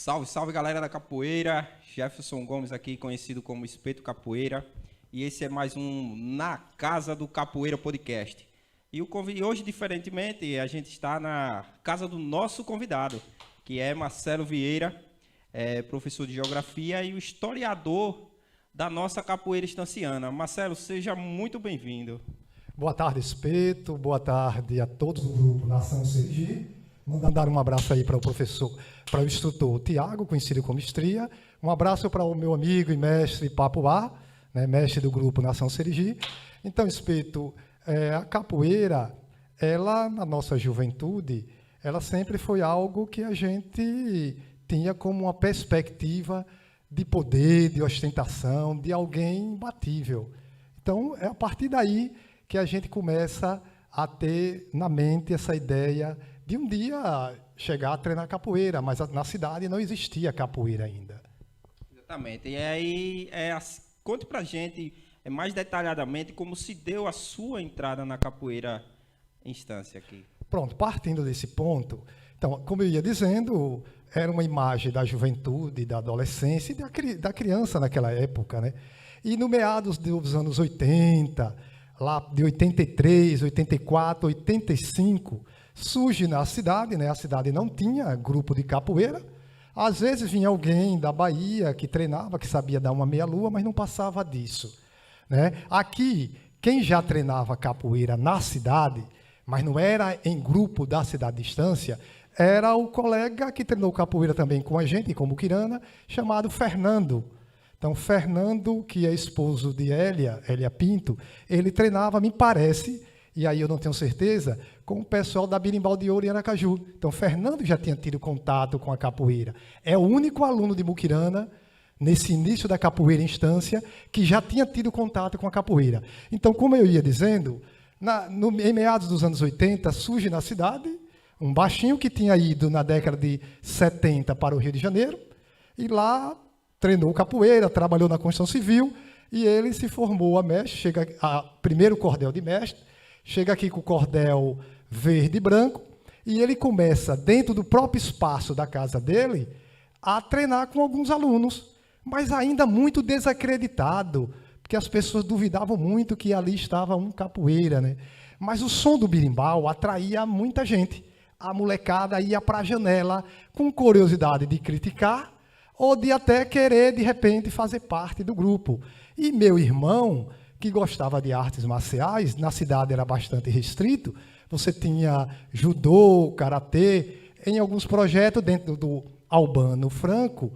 Salve, salve galera da capoeira, Jefferson Gomes aqui, conhecido como Espeto Capoeira, e esse é mais um Na Casa do Capoeira Podcast. E hoje, diferentemente, a gente está na casa do nosso convidado, que é Marcelo Vieira, professor de Geografia e o historiador da nossa capoeira estanciana. Marcelo, seja muito bem-vindo. Boa tarde, Espeto, boa tarde a todos do grupo Nação Sergi. Mandar um abraço aí para o professor, para o instrutor Tiago, conhecido como Estria. Um abraço para o meu amigo e mestre Papuá, né, mestre do grupo Nação Sergi. Então, Espeto, a capoeira, ela, na nossa juventude, ela sempre foi algo que a gente tinha como uma perspectiva de poder, de ostentação, de alguém imbatível. Então, é a partir daí que a gente começa a ter na mente essa ideia de um dia chegar a treinar capoeira, mas na cidade não existia capoeira ainda. Exatamente. E aí, conte pra gente mais detalhadamente como se deu a sua entrada na capoeira instância aqui. Pronto, partindo desse ponto, então, como eu ia dizendo, era uma imagem da juventude, da adolescência e da criança naquela época, né? E no meados dos anos 80, lá de 83, 84, 85, surge na cidade, né? A cidade não tinha grupo de capoeira. Às vezes vinha alguém da Bahia que treinava, que sabia dar uma meia-lua, mas não passava disso, né? Aqui, quem já treinava capoeira na cidade, mas não era em grupo da cidade de Estância, era o colega que treinou capoeira também com a gente, como Muquirana, chamado Fernando. Então, Fernando, que é esposo de Hélia Pinto, ele treinava, me parece, e aí eu não tenho certeza, com o pessoal da Birimbau de Ouro em Aracaju. Então, Fernando já tinha tido contato com a capoeira. É o único aluno de Muquirana, nesse início da capoeira em Estância, que já tinha tido contato com a capoeira. Então, como eu ia dizendo, em meados dos anos 80, surge na cidade um baixinho que tinha ido na década de 70 para o Rio de Janeiro, e lá treinou capoeira, trabalhou na construção civil, e ele se formou a mestre, chega a primeiro cordel de mestre, chega aqui com o cordel verde e branco, e ele começa, dentro do próprio espaço da casa dele, a treinar com alguns alunos, mas ainda muito desacreditado, porque as pessoas duvidavam muito que ali estava um capoeira, né? Mas o som do birimbau atraía muita gente. A molecada ia para a janela com curiosidade de criticar ou de até querer, de repente, fazer parte do grupo. E meu irmão, que gostava de artes marciais, na cidade era bastante restrito, você tinha judô, karatê, em alguns projetos dentro do Albano Franco,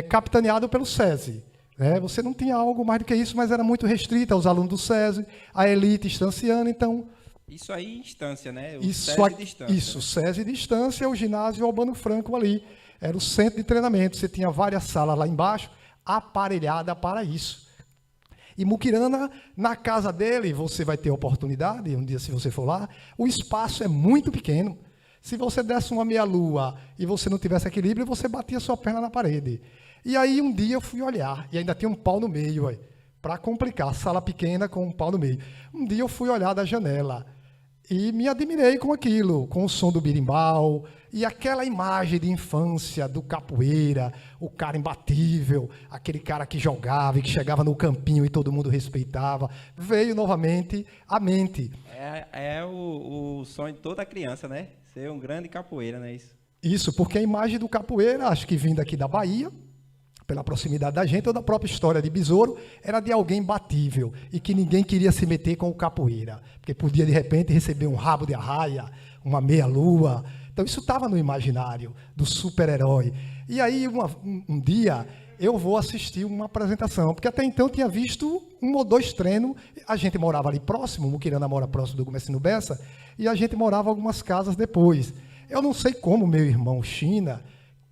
capitaneado pelo SESI. Né? Você não tinha algo mais do que isso, mas era muito restrito aos alunos do SESI, a elite estanciana, então... Isso aí em Estância, né? O SESI de Estância. Isso, né? SESI de Estância, o ginásio Albano Franco ali. Era o centro de treinamento, você tinha várias salas lá embaixo, aparelhada para isso. E Muquirana, na casa dele, você vai ter oportunidade, um dia se você for lá, o espaço é muito pequeno. Se você desse uma meia-lua e você não tivesse equilíbrio, você batia sua perna na parede. E aí um dia eu fui olhar, e ainda tinha um pau no meio, para complicar, sala pequena com um pau no meio. Um dia eu fui olhar da janela e me admirei com aquilo, com o som do birimbau, e aquela imagem de infância do capoeira, o cara imbatível, aquele cara que jogava e que chegava no campinho e todo mundo respeitava, veio novamente à mente. É o sonho de toda criança, né? Ser um grande capoeira, não é isso? Isso, porque a imagem do capoeira, acho que vindo aqui da Bahia, pela proximidade da gente, ou da própria história de Besouro, era de alguém imbatível e que ninguém queria se meter com o capoeira, porque podia, de repente, receber um rabo de arraia, uma meia-lua. Então, isso estava no imaginário do super-herói. E aí, um dia, eu vou assistir uma apresentação, porque até então eu tinha visto um ou dois treinos. A gente morava ali próximo, o Muquirana mora próximo do Comecino Bessa, e a gente morava algumas casas depois. Eu não sei como meu irmão China,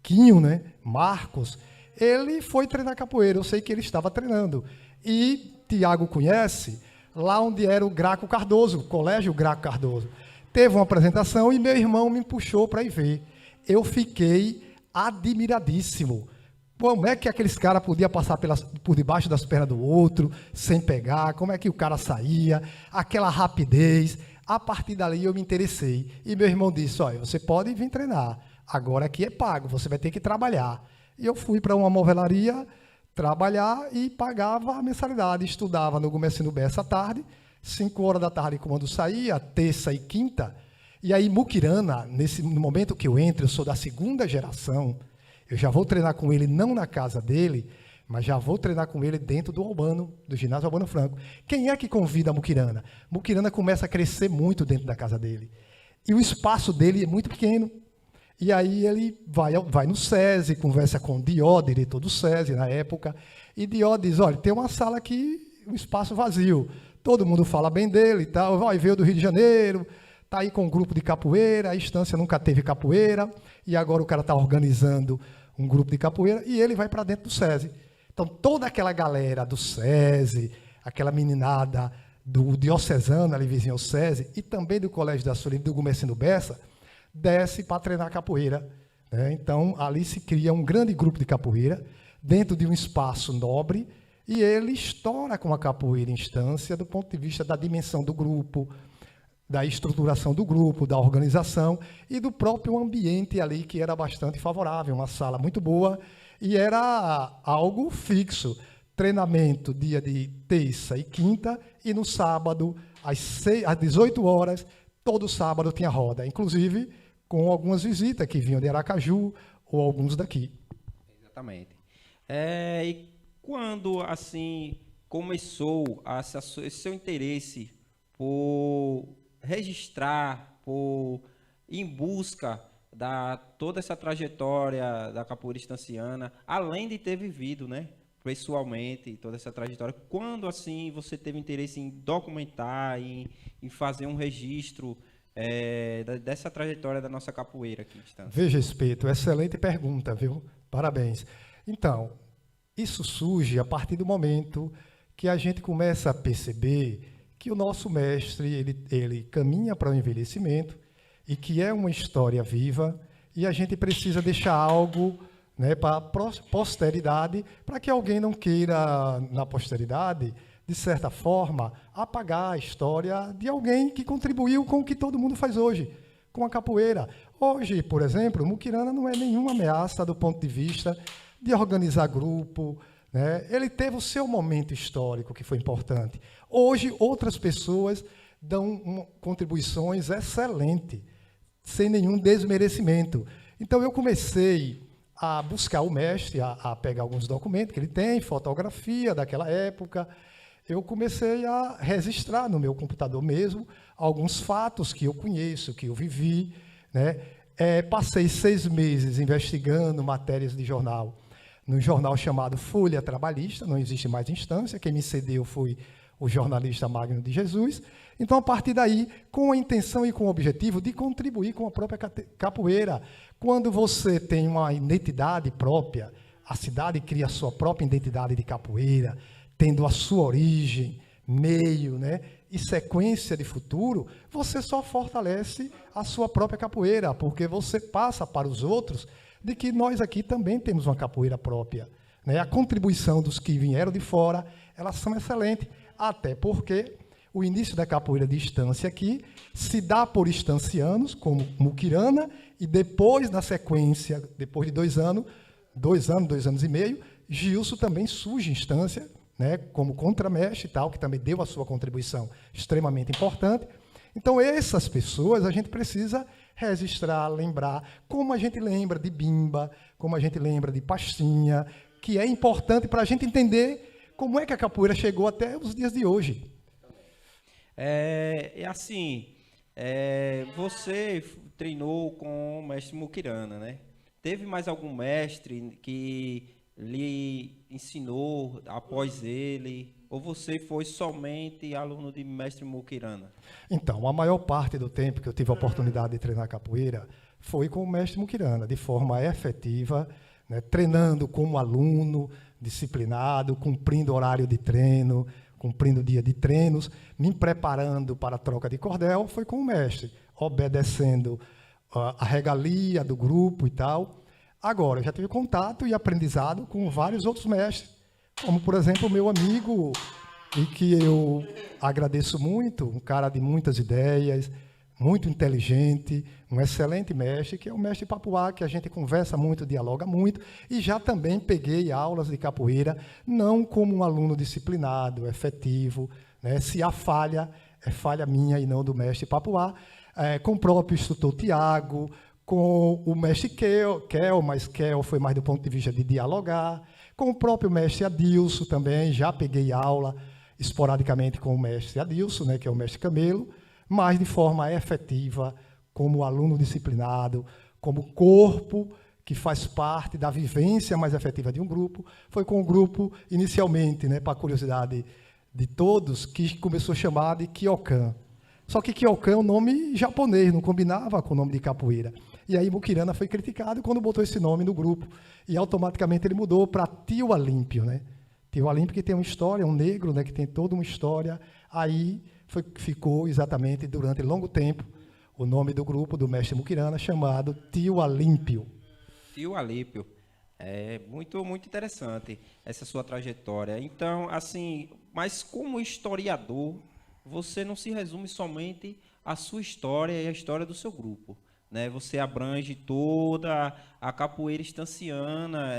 Quinho, né, Marcos, ele foi treinar capoeira, eu sei que ele estava treinando. E Tiago conhece, lá onde era o Graco Cardoso, o Colégio Graco Cardoso. Teve uma apresentação e meu irmão me puxou para ir ver. Eu fiquei admiradíssimo. Como é que aqueles caras podiam passar por debaixo das pernas do outro, sem pegar, como é que o cara saía, aquela rapidez. A partir dali eu me interessei. E meu irmão disse, olha, você pode vir treinar. Agora aqui é pago, você vai ter que trabalhar. E eu fui para uma movelaria trabalhar e pagava a mensalidade. Estudava no Gomercindo Bessa à tarde, 5 horas da tarde quando saía, terça e quinta. E aí Muquirana, no momento que eu entro, eu sou da segunda geração, eu já vou treinar com ele não na casa dele, mas já vou treinar com ele dentro do Albano, do ginásio Albano Franco. Quem é que convida a Muquirana? Muquirana começa a crescer muito dentro da casa dele. E o espaço dele é muito pequeno. E aí ele vai no SESI, conversa com o Dió, diretor do SESI na época, e Dió diz, olha, tem uma sala aqui, um espaço vazio. Todo mundo fala bem dele e tal, veio do Rio de Janeiro, está aí com um grupo de capoeira, a Estância nunca teve capoeira, e agora o cara está organizando um grupo de capoeira, e ele vai para dentro do SESI. Então, toda aquela galera do SESI, aquela meninada do diocesano, ali vizinho ao SESI, e também do Colégio da Solim, do Gomercindo Bessa, desce para treinar capoeira. Né? Então, ali se cria um grande grupo de capoeira, dentro de um espaço nobre, e ele estoura com a capoeira em Estância, do ponto de vista da dimensão do grupo, da estruturação do grupo, da organização, e do próprio ambiente ali, que era bastante favorável, uma sala muito boa, e era algo fixo. Treinamento dia de terça e quinta, e no sábado, às 18 horas, todo sábado tinha roda, inclusive com algumas visitas que vinham de Aracaju ou alguns daqui. Exatamente. E quando, assim, começou esse seu interesse por registrar, por ir em busca toda essa trajetória da capoeira estanciana, além de ter vivido, né, pessoalmente, toda essa trajetória, quando, assim, você teve interesse em documentar, em fazer um registro dessa trajetória da nossa capoeira aqui em Estância? Veja, Espeto, excelente pergunta, viu? Parabéns. Então, isso surge a partir do momento que a gente começa a perceber que o nosso mestre, ele caminha para o envelhecimento, e que é uma história viva, e a gente precisa deixar algo, né, para a posteridade, para que alguém não queira, na posteridade, de certa forma, apagar a história de alguém que contribuiu com o que todo mundo faz hoje, com a capoeira. Hoje, por exemplo, Muquirana não é nenhuma ameaça do ponto de vista de organizar grupo, né? Ele teve o seu momento histórico, que foi importante. Hoje, outras pessoas dão contribuições excelentes, sem nenhum desmerecimento. Então, eu comecei a buscar o mestre, a pegar alguns documentos que ele tem, fotografia daquela época. Eu comecei a registrar no meu computador mesmo alguns fatos que eu conheço, que eu vivi, né? Passei 6 meses investigando matérias de jornal, num jornal chamado Folha Trabalhista, não existe mais Instância, quem me cedeu foi o jornalista Magno de Jesus. Então, a partir daí, com a intenção e com o objetivo de contribuir com a própria capoeira. Quando você tem uma identidade própria, a cidade cria a sua própria identidade de capoeira, tendo a sua origem, meio, né, e sequência de futuro, você só fortalece a sua própria capoeira, porque você passa para os outros de que nós aqui também temos uma capoeira própria. Né? A contribuição dos que vieram de fora, elas são excelentes, até porque o início da capoeira de Estância aqui se dá por estancianos, como Muquirana, e depois, na sequência, depois de 2 anos, 2 anos e meio, Gilson também surge em Estância, né, como contramestre e tal, que também deu a sua contribuição extremamente importante. Então, essas pessoas a gente precisa registrar, lembrar, como a gente lembra de Bimba, como a gente lembra de Pastinha, que é importante para a gente entender como é que a capoeira chegou até os dias de hoje. Você treinou com o mestre Muquirana, né? Teve mais algum mestre que lhe ensinou após ele, ou você foi somente aluno de mestre Muquirana? Então, a maior parte do tempo que eu tive a oportunidade de treinar capoeira foi com o mestre Muquirana, de forma efetiva, né, treinando como aluno, disciplinado, cumprindo horário de treino, cumprindo dia de treinos, me preparando para a troca de cordel, foi com o mestre, obedecendo a regalia do grupo e tal. Agora, eu já tive contato e aprendizado com vários outros mestres, como, por exemplo, o meu amigo, e que eu agradeço muito, um cara de muitas ideias, muito inteligente, um excelente mestre, que é o mestre Papuá, que a gente conversa muito, dialoga muito, e já também peguei aulas de capoeira, não como um aluno disciplinado, efetivo, né? Se há falha, é falha minha e não do mestre Papuá, com o próprio instrutor Tiago, com o mestre Kel, mas Kel foi mais do ponto de vista de dialogar, com o próprio mestre Adilson também, já peguei aula esporadicamente com o mestre Adilson, né, que é o mestre Camelo, mas de forma efetiva, como aluno disciplinado, como corpo que faz parte da vivência mais efetiva de um grupo. Foi com o grupo, inicialmente, né, para a curiosidade de todos, que começou a chamar de Kyokan. Só que Kyokan é um nome japonês, não combinava com o nome de capoeira. E aí Mukirana foi criticado quando botou esse nome no grupo. E automaticamente ele mudou para Tio Olímpio, né? Tio Olímpio, que tem uma história, um negro, né, que tem toda uma história. Aí ficou exatamente, durante longo tempo, o nome do grupo do mestre Mukirana, chamado Tio Olímpio. Tio Olímpio. É muito, muito interessante essa sua trajetória. Então, assim, mas como historiador, você não se resume somente à sua história e à história do seu grupo, né? Você abrange toda a capoeira estanciana,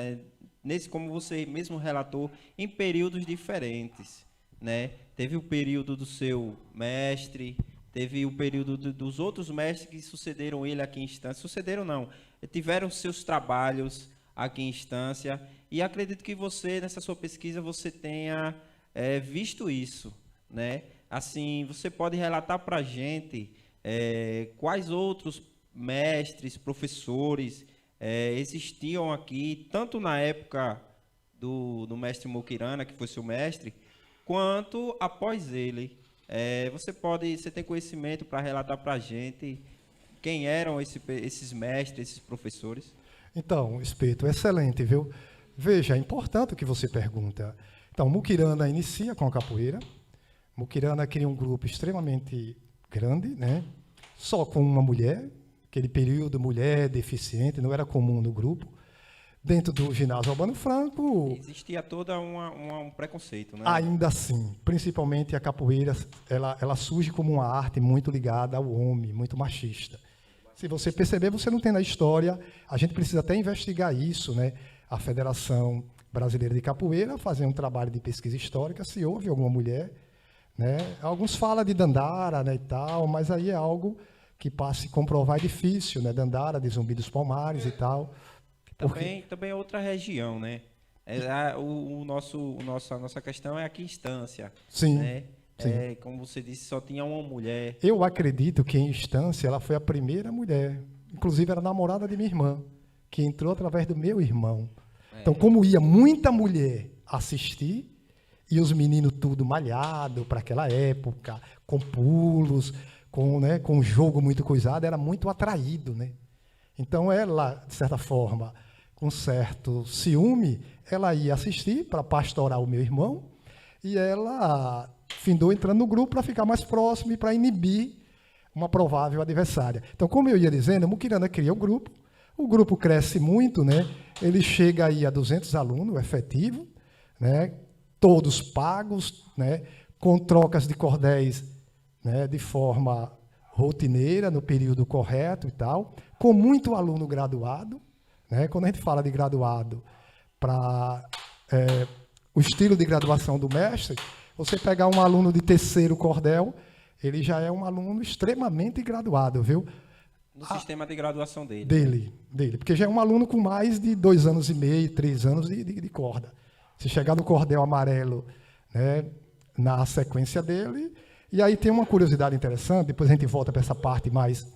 como você mesmo relatou, em períodos diferentes, né? Teve o período do seu mestre, teve o período dos outros mestres que sucederam ele aqui em Estância. Sucederam não, tiveram seus trabalhos aqui em Estância, e acredito que você, nessa sua pesquisa, você tenha visto isso, né? Assim, você pode relatar para a gente quais outros mestres, professores existiam aqui, tanto na época do mestre Mukirana, que foi seu mestre, quanto após ele. Você tem conhecimento para relatar para a gente quem eram esses mestres, esses professores? Então, Espeto, excelente, viu? Veja, é importante o que você pergunta. Então, Mukirana inicia com a capoeira. Mukirana cria um grupo extremamente grande, né? Só com uma mulher, aquele período mulher deficiente, não era comum no grupo. Dentro do ginásio Albano Franco... Existia todo um preconceito, né? Ainda assim, principalmente a capoeira, ela surge como uma arte muito ligada ao homem, muito machista. Se você perceber, você não tem na história, a gente precisa até investigar isso, né? A Federação Brasileira de Capoeira fazer um trabalho de pesquisa histórica, se houve alguma mulher, né? Alguns falam de Dandara, né, e tal, mas aí é algo que para se comprovar é difícil, né? Dandara, de Zumbi dos Palmares e tal. Também é outra região, né? A nossa questão é aqui em Estância. Sim. Né? Sim. Como você disse, só tinha uma mulher. Eu acredito que em Estância ela foi a primeira mulher, inclusive era namorada de minha irmã, que entrou através do meu irmão. Então, como ia muita mulher assistir, e os meninos tudo malhado para aquela época, com pulos, com um jogo muito coisado, era muito atraído, né? Então, ela, de certa forma, com certo ciúme, ela ia assistir para pastorar o meu irmão, e ela findou entrando no grupo para ficar mais próximo e para inibir uma provável adversária. Então, como eu ia dizendo, o Mukirana cria o grupo cresce muito, né? Ele chega aí a 200 alunos, efetivo, né? Todos pagos, né? Com trocas de cordéis, né? De forma rotineira, no período correto e tal, com muito aluno graduado, né? Quando a gente fala de graduado para o estilo de graduação do mestre, você pegar um aluno de terceiro cordel, ele já é um aluno extremamente graduado, viu? No sistema de graduação dele. Dele, porque já é um aluno com mais de 2 anos e meio, 3 anos de corda. Se chegar no cordel amarelo, né, na sequência dele, e aí tem uma curiosidade interessante, depois a gente volta para essa parte mais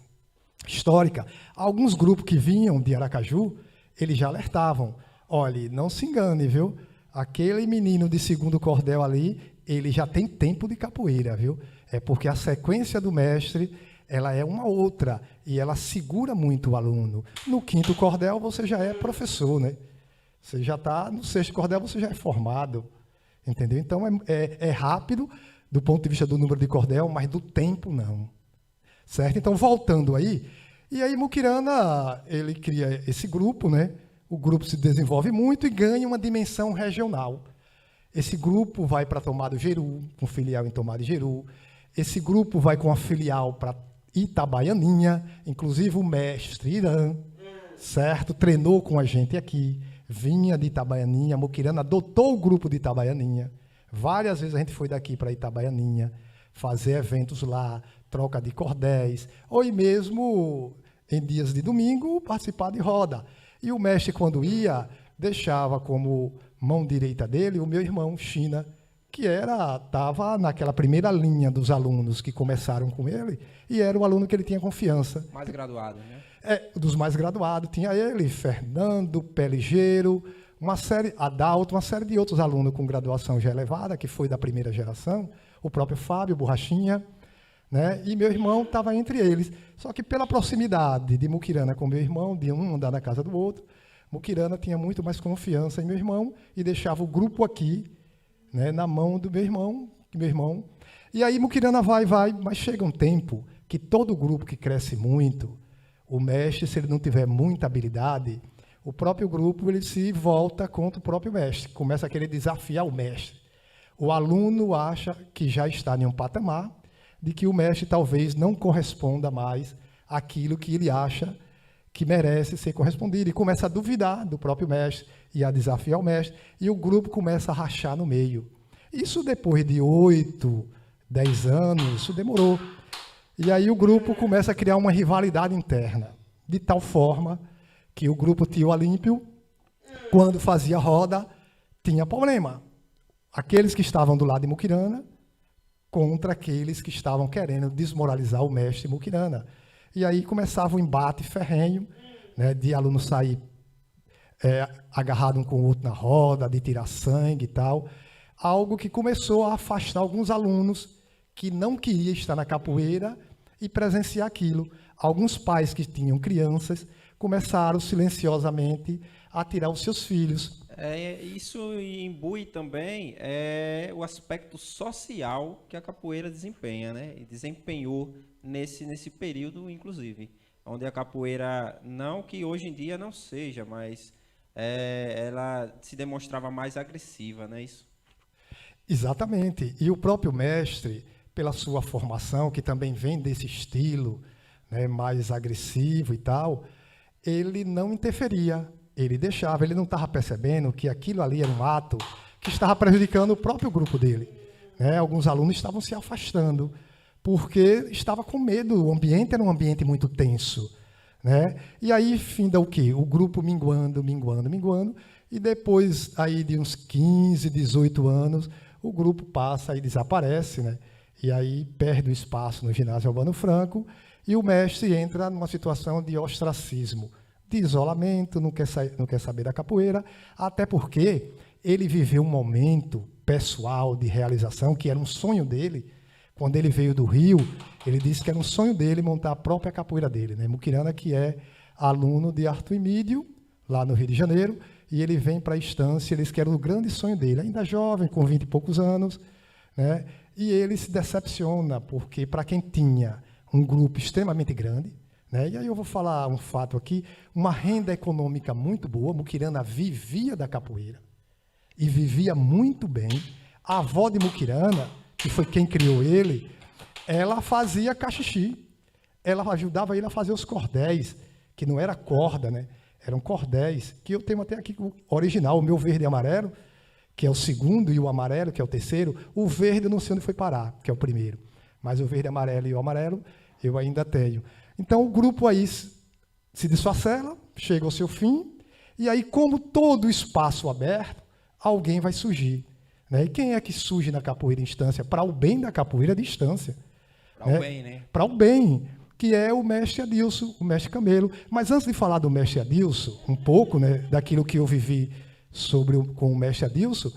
histórica. Alguns grupos que vinham de Aracaju, eles já alertavam, olha, não se engane, viu? Aquele menino de segundo cordel ali, ele já tem tempo de capoeira, viu? É porque a sequência do mestre, ela é uma outra, e ela segura muito o aluno. No quinto cordel, você já é professor, né? Você já está, no sexto cordel, você já é formado, entendeu? Então, é rápido, do ponto de vista do número de cordel, mas do tempo, não. Certo? Então, voltando aí, e aí Mukirana, ele cria esse grupo, né? O grupo se desenvolve muito e ganha uma dimensão regional. Esse grupo vai para Tomar do Jeru, com filial em Tomar do Jeru. Esse grupo vai com a filial para Itabaianinha, inclusive o mestre Irã, certo? Treinou com a gente aqui, vinha de Itabaianinha, Muquirana adotou o grupo de Itabaianinha. Várias vezes a gente foi daqui para Itabaianinha, fazer eventos lá, troca de cordéis, ou mesmo em dias de domingo participar de roda. E o mestre, quando ia, deixava como mão direita dele o meu irmão, China, que estava naquela primeira linha dos alunos que começaram com ele, e era o aluno que ele tinha confiança. Mais graduado, né? Dos mais graduados, tinha ele, Fernando, Peligeiro, uma série, Adalto, uma série de outros alunos com graduação já elevada, que foi da primeira geração, o próprio Fábio, Borrachinha, né? E meu irmão estava entre eles. Só que pela proximidade de Muquirana com meu irmão, de um andar na casa do outro, Muquirana tinha muito mais confiança em meu irmão e deixava o grupo aqui, né, na mão do meu irmão. E aí Muquirana vai, mas chega um tempo que todo grupo que cresce muito, o mestre, se ele não tiver muita habilidade, o próprio grupo ele se volta contra o próprio mestre, começa a querer desafiar o mestre. O aluno acha que já está em um patamar de que o mestre talvez não corresponda mais àquilo que ele acha que merece ser correspondido, e começa a duvidar do próprio mestre e a desafiar o mestre, e o grupo começa a rachar no meio. Isso depois de 8, 10 anos, isso demorou. E aí o grupo começa a criar uma rivalidade interna, de tal forma que o grupo Tio Olímpio, quando fazia roda, tinha problema. Aqueles que estavam do lado de Muquirana contra aqueles que estavam querendo desmoralizar o mestre Muquirana. E aí começava o embate ferrenho, né, de aluno sair agarrado um com o outro na roda, de tirar sangue e tal. Algo que começou a afastar alguns alunos que não queriam estar na capoeira e presenciar aquilo. Alguns pais que tinham crianças começaram silenciosamente a tirar os seus filhos. Isso imbui também o aspecto social que a capoeira desempenha, né? E desempenhou nesse período, inclusive, onde a capoeira, não que hoje em dia não seja, mas ela se demonstrava mais agressiva, não é isso? Exatamente. E o próprio mestre, pela sua formação, que também vem desse estilo, né, mais agressivo e tal, ele não interferia. Ele deixava, ele não estava percebendo que aquilo ali era um ato que estava prejudicando o próprio grupo dele, né? Alguns alunos estavam se afastando, porque estava com medo, o ambiente era um ambiente muito tenso, né? E aí finda o quê? O grupo minguando, e depois aí de uns 15, 18 anos, o grupo passa e desaparece, né? E aí perde o espaço no ginásio Albano Franco, e o mestre entra numa situação de ostracismo, de isolamento, não quer saber da capoeira, até porque ele viveu um momento pessoal de realização, que era um sonho dele. Quando ele veio do Rio, ele disse que era um sonho dele montar a própria capoeira dele, né? Muquirana, que é aluno de Arthur Emídio, lá no Rio de Janeiro, e ele vem para a Estância, ele disse que era o grande sonho dele, ainda jovem, com 20 e poucos anos, né? E ele se decepciona, porque para quem tinha um grupo extremamente grande, né? E aí eu vou falar um fato aqui, uma renda econômica muito boa, Muquirana vivia da capoeira, e vivia muito bem. A avó de Muquirana, que foi quem criou ele, ela fazia cachixi, ela ajudava ele a fazer os cordéis, que não era corda, né? Eram cordéis, que eu tenho até aqui o original, o meu verde e amarelo, que é o segundo, e o amarelo, que é o terceiro. O verde eu não sei onde foi parar, que é o primeiro, mas o verde, amarelo e o amarelo eu ainda tenho. Então, o grupo aí se desfacela, chega ao seu fim, e aí, como todo espaço aberto, alguém vai surgir, né? E quem é que surge na capoeira em Estância? Para o bem da capoeira de Estância. Para o bem, né? Para o bem, que é o mestre Adilson, o mestre Camelo. Mas antes de falar do mestre Adilson, um pouco, né, daquilo que eu vivi com o mestre Adilson,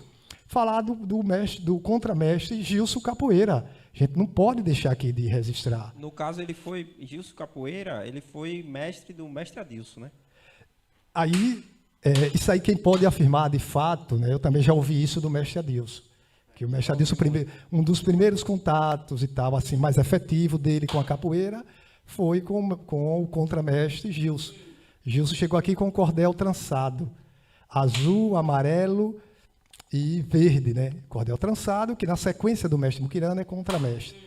falar do contramestre Gilson Capoeira. A gente não pode deixar aqui de registrar. No caso, Gilson Capoeira, ele foi mestre do mestre Adilson, né? Aí, isso aí quem pode afirmar de fato, né, eu também já ouvi isso do mestre Adilson, que o mestre Adilson, um dos primeiros contatos e tal, assim, mais efetivo dele com a capoeira, foi com o contramestre Gilson. Gilson chegou aqui com o cordel trançado, azul, amarelo e verde, né? Cordel trançado, que na sequência do mestre Muquirana é contramestre.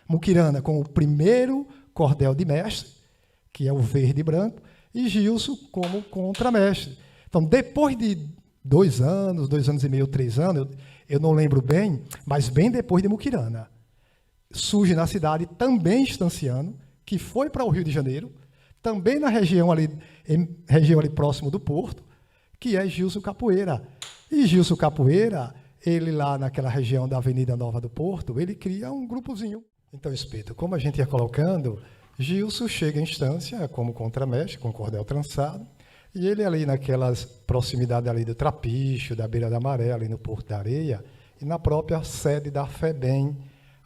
Muquirana com o primeiro cordel de mestre, que é o verde e branco, e Gilson como contramestre. Então, depois de 2 anos, 2 anos e meio, 3 anos, eu não lembro bem, mas bem depois de Muquirana, surge na cidade também estanciano, que foi para o Rio de Janeiro, também na região ali próximo do Porto, que é Gilson Capoeira. E Gilson Capoeira, ele lá naquela região da Avenida Nova do Porto, ele cria um grupozinho. Então, Espeto, como a gente ia colocando, Gilson chega em instância como contramestre, com cordel trançado, e ele ali naquelas proximidades ali do Trapicho, da Beira da Maré, ali no Porto da Areia, e na própria sede da FEBEM,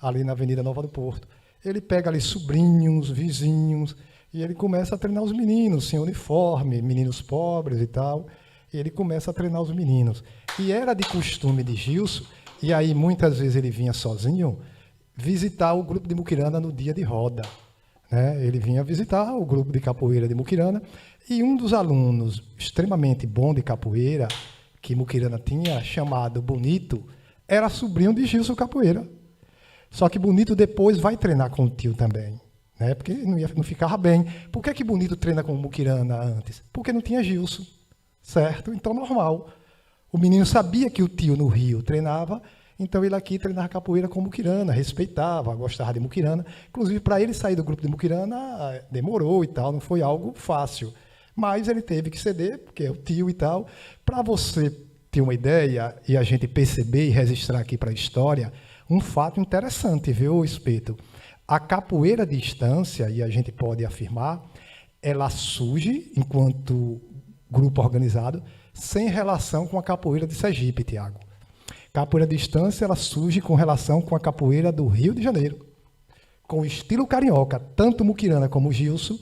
ali na Avenida Nova do Porto. Ele pega ali sobrinhos, vizinhos, e ele começa a treinar os meninos, sem uniforme, meninos pobres e tal, e ele começa a treinar os meninos. E era de costume de Gilson, e aí muitas vezes ele vinha sozinho, visitar o grupo de Muquirana no dia de roda. Né? Ele vinha visitar o grupo de capoeira de Muquirana, e um dos alunos extremamente bom de capoeira, que Muquirana tinha, chamado Bonito, era sobrinho de Gilson Capoeira. Só que Bonito depois vai treinar com o tio também, né? Porque não ficava bem. Por que Bonito treina com o Muquirana antes? Porque não tinha Gilson, certo? Então, normal. O menino sabia que o tio no Rio treinava, então ele aqui treinava capoeira com Muquirana, respeitava, gostava de Muquirana. Inclusive, para ele sair do grupo de Muquirana, demorou e tal, não foi algo fácil. Mas ele teve que ceder, porque é o tio e tal. Para você ter uma ideia e a gente perceber e registrar aqui para a história, um fato interessante, viu, Espeto? A capoeira de instância, e a gente pode afirmar, ela surge, enquanto grupo organizado, sem relação com a capoeira de Sergipe, Tiago. Capoeira de instância, ela surge com relação com a capoeira do Rio de Janeiro, com o estilo carioca. Tanto Muquirana como Gilson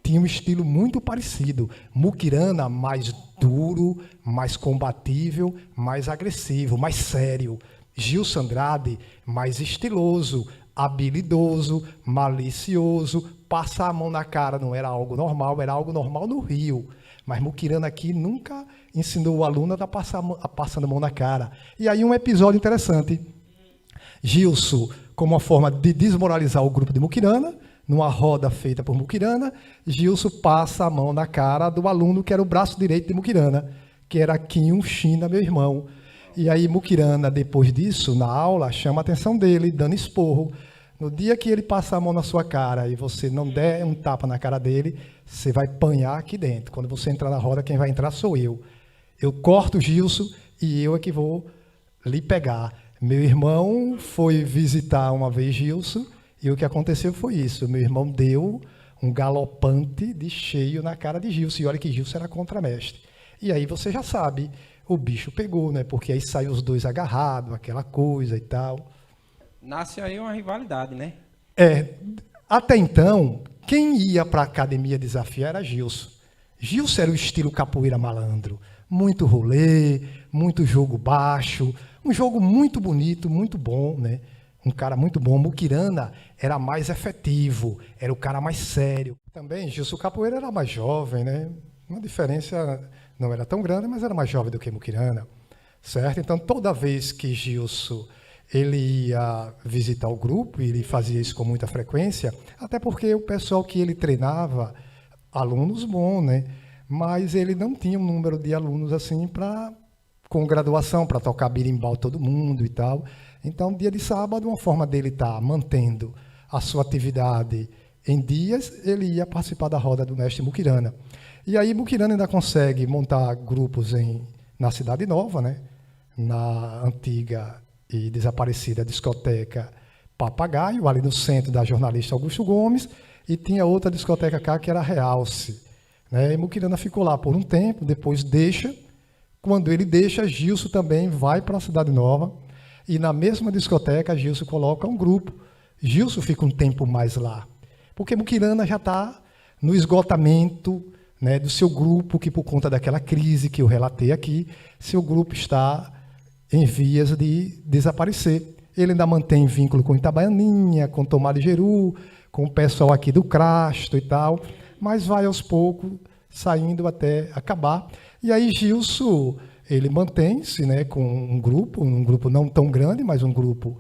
tinham um estilo muito parecido. Muquirana mais duro, mais combatível, mais agressivo, mais sério. Gilson Andrade, mais estiloso, habilidoso, malicioso, passar a mão na cara não era algo normal, era algo normal no Rio. Mas Muquirana aqui nunca ensinou o aluno a passando a mão na cara. E aí um episódio interessante. Gilson, como uma forma de desmoralizar o grupo de Muquirana, numa roda feita por Muquirana, Gilson passa a mão na cara do aluno que era o braço direito de Muquirana, que era Quinho China, meu irmão. E aí Muquirana, depois disso, na aula, chama a atenção dele, dando esporro. No dia que ele passar a mão na sua cara e você não der um tapa na cara dele, você vai apanhar aqui dentro. Quando você entrar na roda, quem vai entrar sou eu. Eu corto o Gilson e eu é que vou lhe pegar. Meu irmão foi visitar uma vez Gilson e o que aconteceu foi isso. Meu irmão deu um galopante de cheio na cara de Gilson. E olha que Gilson era contramestre. E aí você já sabe, o bicho pegou, né? Porque aí saem os dois agarrados, aquela coisa e tal. Nasce aí uma rivalidade, né? Até então, quem ia para a academia desafiar era Gilson. Gilson era o estilo capoeira malandro. Muito rolê, muito jogo baixo, um jogo muito bonito, muito bom, né? Um cara muito bom. Muquirana era mais efetivo, era o cara mais sério. Também Gilson Capoeira era mais jovem, né? Uma diferença não era tão grande, mas era mais jovem do que Muquirana, certo? Então, toda vez que Gilson ele ia visitar o grupo, e ele fazia isso com muita frequência, até porque o pessoal que ele treinava, alunos bons, né? Mas ele não tinha um número de alunos assim com graduação, para tocar birimbau todo mundo e tal. Então, dia de sábado, uma forma dele estar mantendo a sua atividade em dias, ele ia participar da roda do mestre Muquirana. E aí Muquirana ainda consegue montar grupos na Cidade Nova, né? Na antiga e desaparecida discoteca Papagaio, ali no centro da jornalista Augusto Gomes, e tinha outra discoteca cá que era Realce. Né? E Muquirana ficou lá por um tempo, depois deixa. Quando ele deixa, Gilson também vai para a Cidade Nova, e na mesma discoteca, Gilson coloca um grupo. Gilson fica um tempo mais lá, porque Muquirana já está no esgotamento, né, do seu grupo, que por conta daquela crise que eu relatei aqui, seu grupo está em vias de desaparecer. Ele ainda mantém vínculo com Itabaianinha, com Tomar de Jeru, com o pessoal aqui do Crasto e tal, mas vai aos poucos saindo até acabar. E aí Gilson, ele mantém-se, né, com um grupo não tão grande, mas um grupo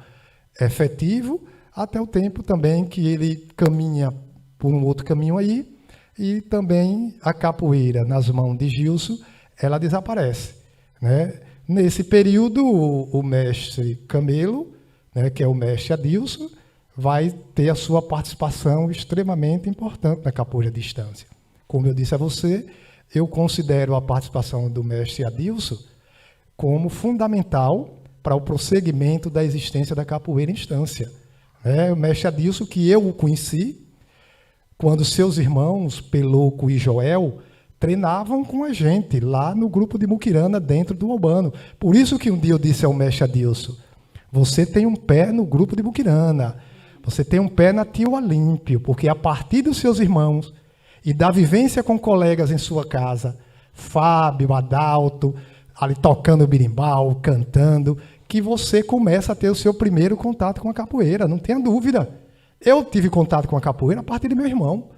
efetivo, até o tempo também que ele caminha por um outro caminho aí, e também a capoeira nas mãos de Gilson, ela desaparece, né? Nesse período, o mestre Camelo, né, que é o mestre Adilson, vai ter a sua participação extremamente importante na capoeira de distância. Como eu disse a você, eu considero a participação do mestre Adilson como fundamental para o prosseguimento da existência da capoeira em instância. O mestre Adilson, que eu o conheci, quando seus irmãos, Peloco e Joel, treinavam com a gente lá no grupo de Muquirana, dentro do Albano. Por isso que um dia eu disse ao mestre Adilson, você tem um pé no grupo de Muquirana, você tem um pé na Tio Olímpio, porque a partir dos seus irmãos e da vivência com colegas em sua casa, Fábio, Adalto, ali tocando berimbau, cantando, que você começa a ter o seu primeiro contato com a capoeira, não tenha dúvida. Eu tive contato com a capoeira a partir do meu irmão.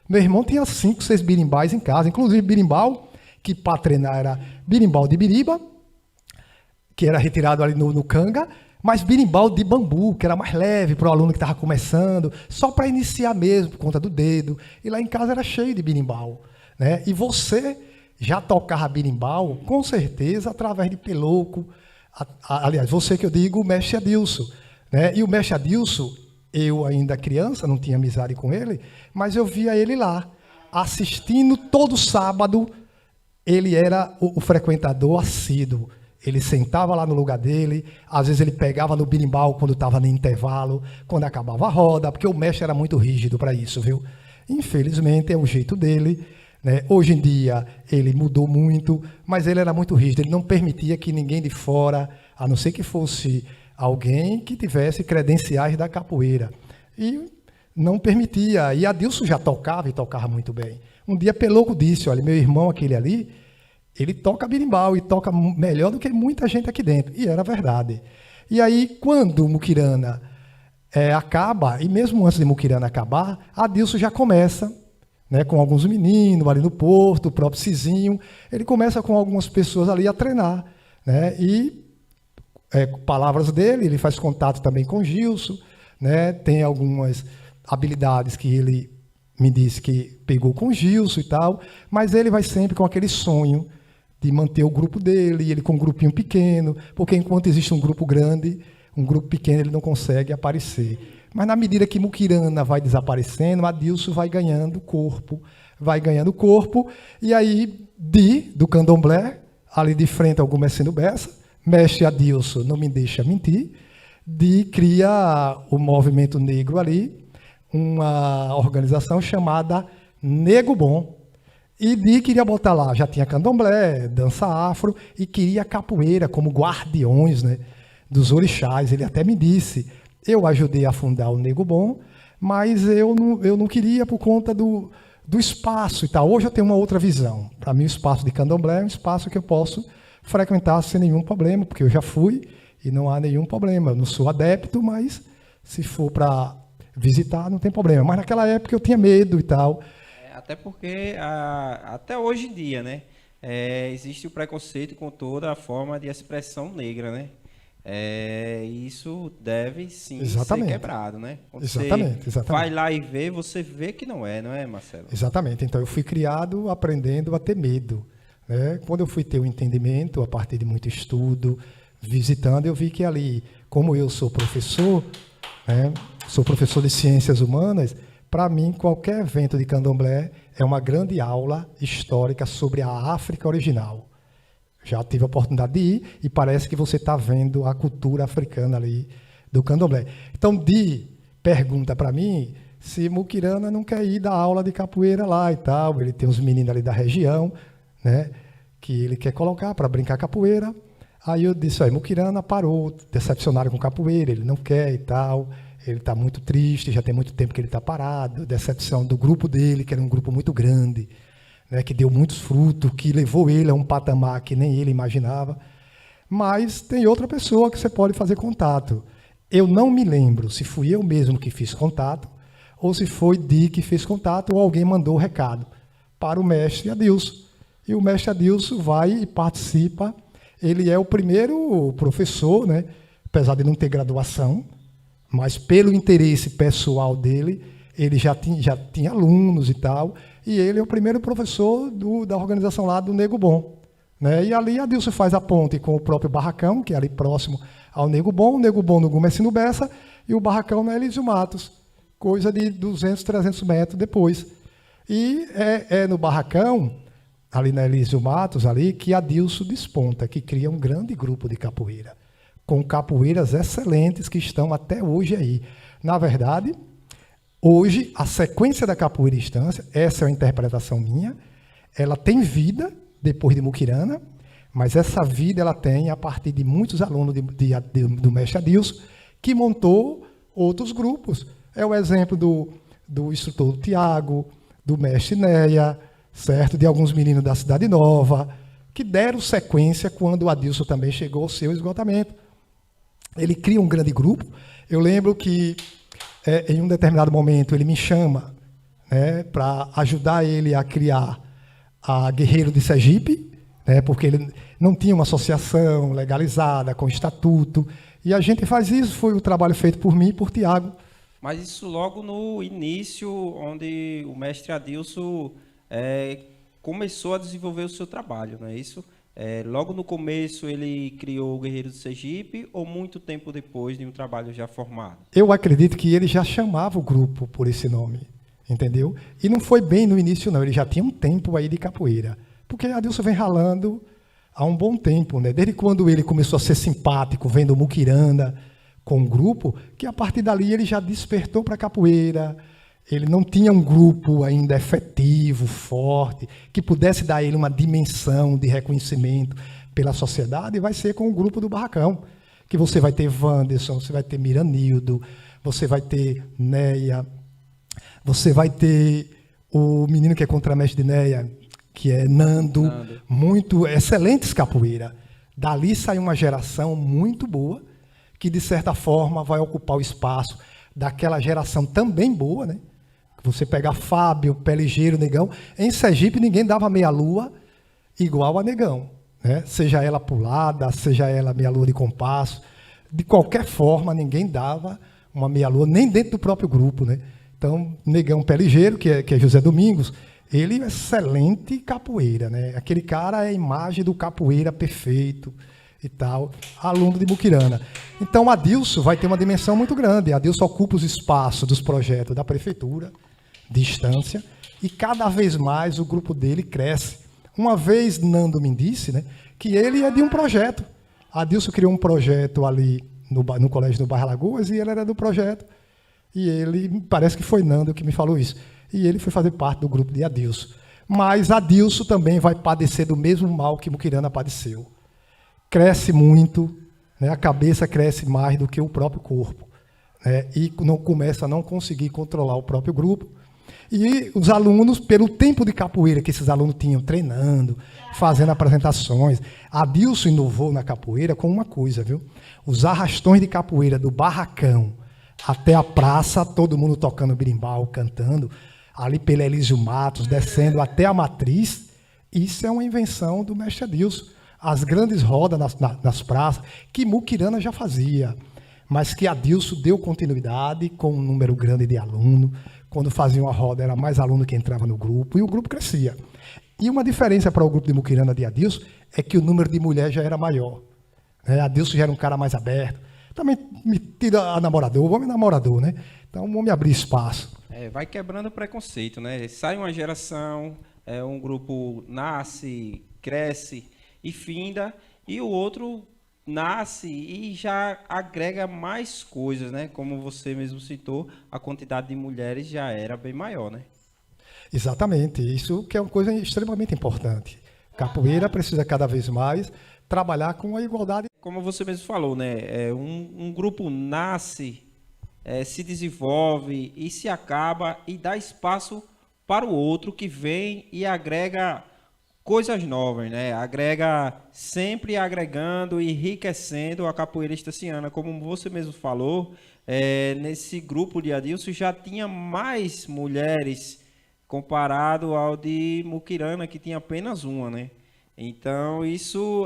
Meu irmão tinha 5, 6 berimbais em casa, inclusive berimbau, que para treinar era berimbau de biriba, que era retirado ali no canga, mas berimbau de bambu, que era mais leve para o aluno que estava começando, só para iniciar mesmo, por conta do dedo. E lá em casa era cheio de berimbau, né? E você já tocava berimbau, com certeza, através de Peloco. Aliás, você que eu digo, o mestre Adilson, né? E o mestre Adilson, eu ainda criança, não tinha amizade com ele, mas eu via ele lá, assistindo todo sábado. Ele era o frequentador assíduo. Ele sentava lá no lugar dele, às vezes ele pegava no berimbau quando estava no intervalo, quando acabava a roda, porque o mestre era muito rígido para isso, viu? Infelizmente, é o jeito dele, né? Hoje em dia, ele mudou muito, mas ele era muito rígido, ele não permitia que ninguém de fora, a não ser que fosse alguém que tivesse credenciais da capoeira. E não permitia. E Adilson já tocava e tocava muito bem. Um dia Peloco disse, olha, meu irmão aquele ali, ele toca berimbau e toca melhor do que muita gente aqui dentro. E era verdade. E aí, quando o Muquirana acaba, e mesmo antes de Muquirana acabar, Adilson já começa, né, com alguns meninos ali no Porto, o próprio Cizinho, ele começa com algumas pessoas ali a treinar, né? E palavras dele, ele faz contato também com Gilson, né? Tem algumas habilidades que ele me disse que pegou com Gilson e tal, mas ele vai sempre com aquele sonho de manter o grupo dele, ele com um grupinho pequeno, porque enquanto existe um grupo grande, um grupo pequeno ele não consegue aparecer. Mas na medida que Muquirana vai desaparecendo, Adilson vai ganhando corpo, e aí do candomblé, ali de frente ao Gomecino Bessa, mestre Adilson, não me deixa mentir, cria o movimento negro ali, uma organização chamada Nego Bom, e queria botar lá, já tinha candomblé, dança afro, e queria capoeira como guardiões, né, dos orixás. Ele até me disse, eu ajudei a fundar o Nego Bom, mas eu não queria por conta do espaço e tal. Hoje eu tenho uma outra visão. Para mim o espaço de candomblé é um espaço que eu posso frequentar sem nenhum problema, porque eu já fui e não há nenhum problema. Eu não sou adepto, mas se for para visitar, não tem problema. Mas naquela época eu tinha medo e tal. Até porque, até hoje em dia, né, existe o preconceito com toda a forma de expressão negra, né? Isso deve, sim, ser quebrado, né? Quando exatamente. vai lá e vê, você vê que não é, Marcelo? Exatamente. Então, eu fui criado aprendendo a ter medo, né? Quando eu fui ter o entendimento, a partir de muito estudo, visitando, eu vi que ali, como eu sou professor, né, sou professor de ciências humanas, para mim, qualquer evento de candomblé é uma grande aula histórica sobre a África original. Já tive a oportunidade de ir e parece que você está vendo a cultura africana ali do candomblé. Então, pergunta para mim se Muquirana não quer ir dar aula de capoeira lá e tal. Ele tem uns meninos ali da região, né, que ele quer colocar para brincar capoeira. Aí eu disse, Muquirana parou, decepcionaram com capoeira, ele não quer e tal. Ele está muito triste, já tem muito tempo que ele está parado, decepção do grupo dele, que era um grupo muito grande, né, que deu muitos frutos, que levou ele a um patamar que nem ele imaginava. Mas tem outra pessoa que você pode fazer contato. Eu não me lembro se fui eu mesmo que fiz contato, ou se foi que fez contato, ou alguém mandou o recado para o mestre Adilson. E o mestre Adilson vai e participa. Ele é o primeiro professor, né, apesar de não ter graduação, mas pelo interesse pessoal dele, ele já tinha alunos e tal, e ele é o primeiro professor da organização lá do Nego Bom. Né? E ali Adilson faz a ponte com o próprio Barracão, que é ali próximo ao Nego Bom no Gumecino Bessa, e o Barracão na Elísio Matos, coisa de 200, 300 metros depois. E é no Barracão, ali na Elísio Matos, ali, que Adilson desponta, que cria um grande grupo de capoeira, com capoeiras excelentes que estão até hoje aí. Na verdade, hoje, a sequência da capoeira Estância, essa é uma interpretação minha, ela tem vida depois de Muquirana, mas essa vida ela tem a partir de muitos alunos do mestre Adilson, que montou outros grupos. É o exemplo do instrutor Tiago, do mestre Neia, certo? De alguns meninos da Cidade Nova, que deram sequência quando o Adilson também chegou ao seu esgotamento. Ele cria um grande grupo. Eu lembro que, em um determinado momento, ele me chama, né, para ajudar ele a criar a Guerreiro de Sergipe, né, porque ele não tinha uma associação legalizada, com estatuto, e a gente faz isso, foi o trabalho feito por mim e por Tiago. Mas isso logo no início, onde o mestre Adilson começou a desenvolver o seu trabalho, não é isso? Logo no começo ele criou o Guerreiro do Sergipe, ou muito tempo depois de um trabalho já formado? Eu acredito que ele já chamava o grupo por esse nome, entendeu? E não foi bem no início, não. Ele já tinha um tempo aí de capoeira. Porque Adilson vem ralando há um bom tempo, né? Desde quando ele começou a ser simpático, vendo o Muquirana com o grupo, que a partir dali ele já despertou para a capoeira. Ele não tinha um grupo ainda efetivo, forte, que pudesse dar a ele uma dimensão de reconhecimento pela sociedade, e vai ser com o grupo do Barracão, que você vai ter Wanderson, você vai ter Miranildo, você vai ter Neia, você vai ter o menino que é contramestre de Neia, que é Nando. Muito excelentes capoeira. Dali sai uma geração muito boa, que de certa forma vai ocupar o espaço daquela geração também boa, né? Você pegar Fábio, Pé Ligeiro, Negão. Em Sergipe ninguém dava meia-lua igual a Negão, né? Seja ela pulada, seja ela meia-lua de compasso. De qualquer forma, ninguém dava uma meia-lua, nem dentro do próprio grupo, né? Então, Negão Pé Ligeiro, que é José Domingos, ele é excelente capoeira, né? Aquele cara é a imagem do capoeira perfeito e tal, aluno de Muquirana. Então, Adilson vai ter uma dimensão muito grande. Adilson ocupa os espaços dos projetos da prefeitura, de Estância, e cada vez mais o grupo dele cresce. Uma vez Nando me disse, né, que ele é de um projeto. Adilson criou um projeto ali no colégio do Bairro Alagoas, e ele era do projeto. E ele, parece que foi Nando que me falou isso. E ele foi fazer parte do grupo de Adilson. Mas Adilson também vai padecer do mesmo mal que Muquirana padeceu. Cresce muito, né, a cabeça cresce mais do que o próprio corpo, né, e não começa a não conseguir controlar o próprio grupo. E os alunos, pelo tempo de capoeira que esses alunos tinham treinando, fazendo apresentações, Adilson inovou na capoeira com uma coisa, viu? Os arrastões de capoeira do Barracão até a praça, todo mundo tocando berimbau, cantando, ali pela Elísio Matos, descendo até a Matriz, isso é uma invenção do mestre Adilson. As grandes rodas nas praças, que Muquirana já fazia, mas que Adilson deu continuidade com um número grande de alunos. Quando fazia uma roda, era mais aluno que entrava no grupo, e o grupo crescia. E uma diferença para o grupo de Muquirana de Adilson é que o número de mulheres já era maior. Adilson já era um cara mais aberto. Também metido a namorador, o homem namorador, né? Então o homem abria espaço. Vai quebrando o preconceito, né? Sai uma geração, um grupo nasce, cresce e finda, e o outro nasce e já agrega mais coisas, né? Como você mesmo citou, a quantidade de mulheres já era bem maior, né? Exatamente, isso que é uma coisa extremamente importante. Capoeira precisa cada vez mais trabalhar com a igualdade. Como você mesmo falou, né? Um grupo nasce, se desenvolve e se acaba, e dá espaço para o outro que vem e agrega coisas novas, né? Agrega, sempre agregando e enriquecendo a capoeira estanciana. Como você mesmo falou, nesse grupo de Adilson já tinha mais mulheres comparado ao de Muquirana, que tinha apenas uma, né? Então, isso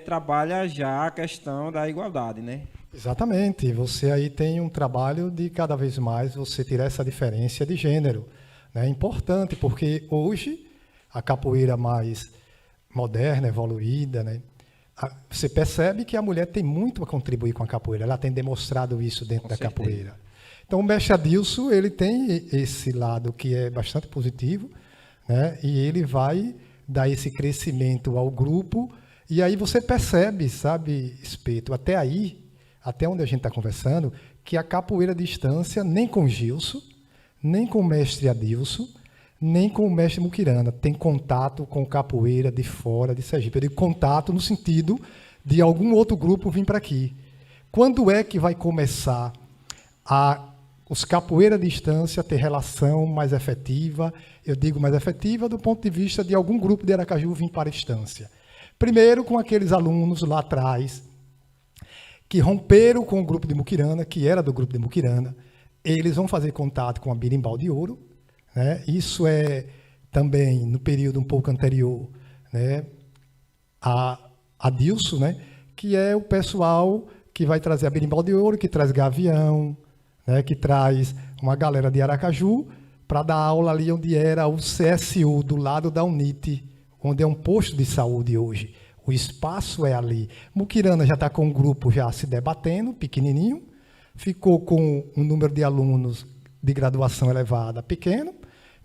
trabalha já a questão da igualdade, né? Exatamente. Você aí tem um trabalho de cada vez mais você tirar essa diferença de gênero. Né? É importante, porque hoje a capoeira mais moderna, evoluída, né? Você percebe que a mulher tem muito a contribuir com a capoeira. Ela tem demonstrado isso dentro Com da certeza. capoeira. Então, o mestre Adilson, ele tem esse lado que é bastante positivo, né? E ele vai dar esse crescimento ao grupo. E aí você percebe, sabe, Espeto, até aí, até onde a gente está conversando, que a capoeira à distância, nem com Gilson, nem com o mestre Adilson, nem com o mestre Muquirana tem contato com capoeira de fora de Sergipe. Eu digo contato no sentido de algum outro grupo vir para aqui. Quando é que vai começar os capoeira à distância ter relação mais efetiva? Eu digo mais efetiva do ponto de vista de algum grupo de Aracaju vir para a distância. Primeiro com aqueles alunos lá atrás que romperam com o grupo de Muquirana, que era do grupo de Muquirana. Eles vão fazer contato com a Birimbau de Ouro. Né? Isso é também no período um pouco anterior, né? a Dilson, né? Que é o pessoal que vai trazer a Birimbau de Ouro, que traz Gavião, né? Que traz uma galera de Aracaju para dar aula ali onde era o CSU, do lado da UNIT, onde é um posto de saúde hoje. O espaço é ali. Muquirana já está com um grupo já se debatendo, pequenininho, ficou com um número de alunos de graduação elevada pequeno,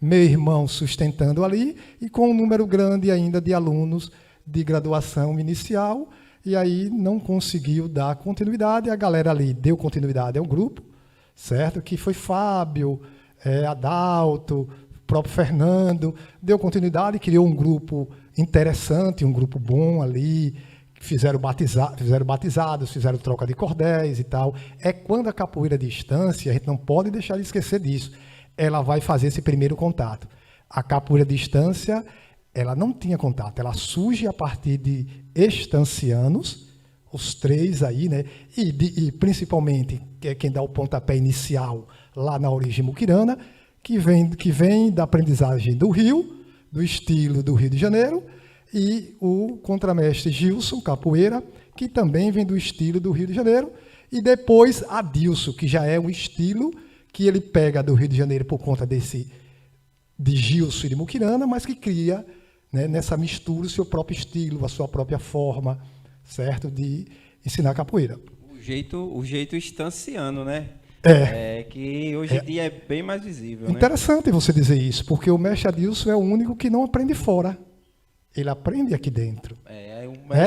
meu irmão sustentando ali, e com um número grande ainda de alunos de graduação inicial, e aí não conseguiu dar continuidade, a galera ali deu continuidade ao grupo, certo? Que foi Fábio, Adalto, próprio Fernando, deu continuidade, criou um grupo interessante, um grupo bom ali, fizeram batizados, fizeram troca de cordéis e tal. É quando a capoeira à distância, a gente não pode deixar de esquecer disso, ela vai fazer esse primeiro contato. A capoeira à distância, ela não tinha contato, ela surge a partir de estancianos, os três aí, né? E principalmente, que é quem dá o pontapé inicial lá na origem muquirana, que vem da aprendizagem do Rio, do estilo do Rio de Janeiro, e o contramestre Gilson, capoeira, que também vem do estilo do Rio de Janeiro, e depois Adilson, que já é um estilo que ele pega do Rio de Janeiro por conta de Gilson e de Muquirana, mas que cria, né, nessa mistura o seu próprio estilo, a sua própria forma, certo, de ensinar capoeira. O jeito estanciano, né? Que hoje em dia é bem mais visível. Interessante, né, você dizer isso, porque o mestre Adilson é o único que não aprende fora. Ele aprende aqui dentro.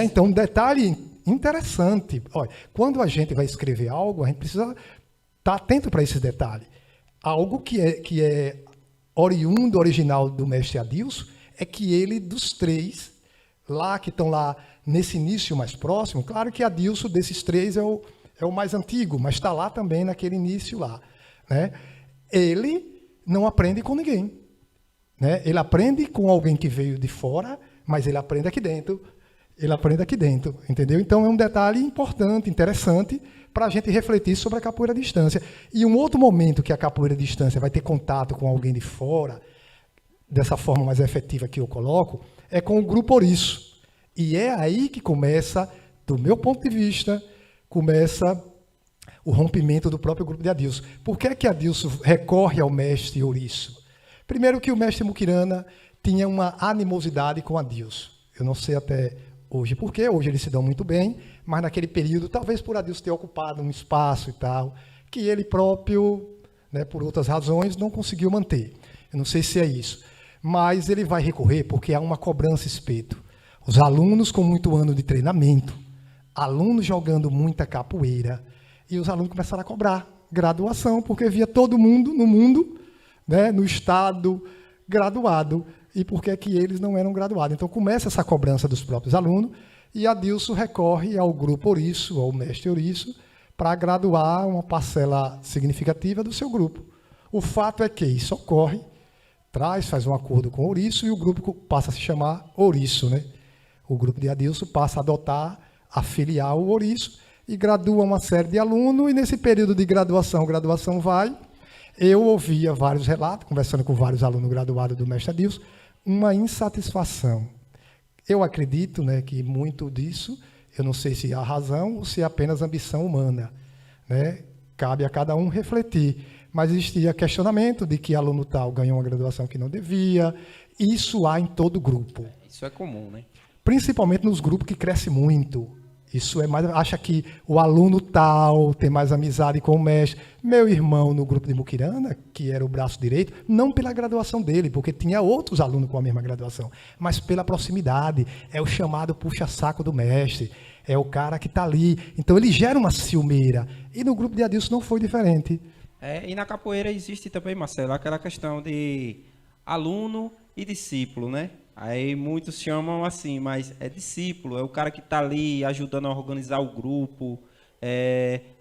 Então, um detalhe interessante. Olha, quando a gente vai escrever algo, a gente precisa estar atento para esse detalhe. Algo que é oriundo, original do mestre Adilson, é que ele, dos três, lá que estão lá nesse início mais próximo, claro que Adilson, desses três, é o mais antigo, mas está lá também naquele início lá. Né? Ele não aprende com ninguém. Né? Ele aprende com alguém que veio de fora, mas ele aprende aqui dentro. Ele aprende aqui dentro, entendeu? Então é um detalhe importante, interessante, para a gente refletir sobre a capoeira à distância. E um outro momento que a capoeira à distância vai ter contato com alguém de fora, dessa forma mais efetiva que eu coloco, é com o grupo Ouriço. E é aí que começa, do meu ponto de vista, começa o rompimento do próprio grupo de Adilson. Por que é que Adilson recorre ao mestre Ouriço? Primeiro que o mestre Muquirana tinha uma animosidade com Adilson. Eu não sei até hoje por quê, hoje eles se dão muito bem, mas naquele período, talvez por Adilson ter ocupado um espaço e tal, que ele próprio, né, por outras razões, não conseguiu manter. Eu não sei se é isso. Mas ele vai recorrer porque há uma cobrança espeto. Os alunos com muito ano de treinamento, alunos jogando muita capoeira, e os alunos começaram a cobrar graduação, porque via todo mundo no mundo, né, no estado, graduado, e por que que eles não eram graduados. Então começa essa cobrança dos próprios alunos, e Adilson recorre ao grupo Ouriço, ao mestre Ouriço, para graduar uma parcela significativa do seu grupo. O fato é que isso ocorre, faz um acordo com o Ouriço, e o grupo passa a se chamar Ouriço, né? O grupo de Adilson passa a adotar, a filiar o Ouriço, e gradua uma série de alunos, e nesse período de graduação vai. Eu ouvia vários relatos, conversando com vários alunos graduados do mestre Adilson, uma insatisfação. Eu acredito, né, que muito disso Eu não sei se há razão ou se é apenas ambição humana, né? Cabe a cada um refletir. Mas existia questionamento de que aluno tal ganhou uma graduação que não devia. Isso há em todo grupo. Isso é comum, né? Principalmente nos grupos que crescem muito. Isso é mais, acha que o aluno tal tem mais amizade com o mestre. Meu irmão, no grupo de Muquirana, que era o braço direito, não pela graduação dele, porque tinha outros alunos com a mesma graduação, mas pela proximidade. É o chamado puxa-saco do mestre. É o cara que está ali. Então, ele gera uma ciumeira. E no grupo de Adilson não foi diferente. E na capoeira existe também, Marcelo, aquela questão de aluno e discípulo, né? Aí muitos chamam assim, mas é discípulo, é o cara que está ali ajudando a organizar o grupo,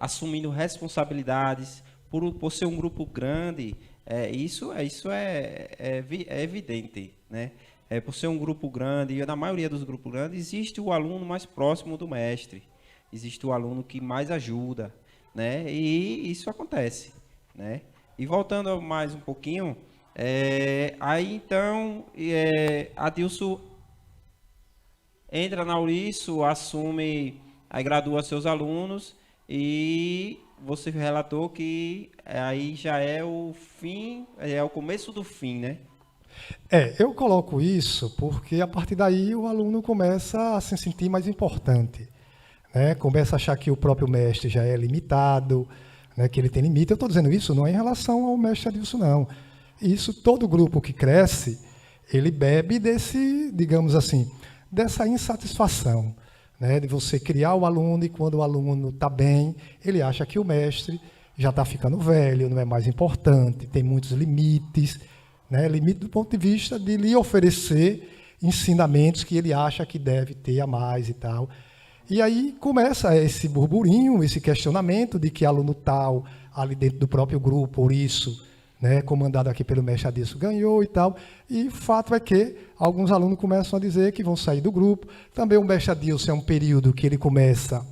assumindo responsabilidades. Por ser um grupo grande, isso é evidente, né? Por ser um grupo grande, e na maioria dos grupos grandes, existe o aluno mais próximo do mestre, existe o aluno que mais ajuda, né? E isso acontece, né? E voltando mais um pouquinho, aí então Adilson entra na Ouriço, assume, aí gradua seus alunos, e você relatou que aí já é o fim, é o começo do fim, né? Eu coloco isso porque a partir daí o aluno começa a se sentir mais importante, né? Começa a achar que o próprio mestre já é limitado, né? Que ele tem limite. Eu estou dizendo isso não é em relação ao mestre Adilson, não. Isso, todo grupo que cresce, ele bebe desse, digamos assim, dessa insatisfação, né? De você criar o aluno e quando o aluno está bem, ele acha que o mestre já está ficando velho, não é mais importante, tem muitos limites, né? Limite do ponto de vista de lhe oferecer ensinamentos que ele acha que deve ter a mais e tal. E aí começa esse burburinho, esse questionamento de que aluno tal, ali dentro do próprio grupo, por isso, né, comandado aqui pelo mestre Adilson, ganhou e tal. E o fato é que alguns alunos começam a dizer que vão sair do grupo. Também o mestre Adilson é um período que ele começa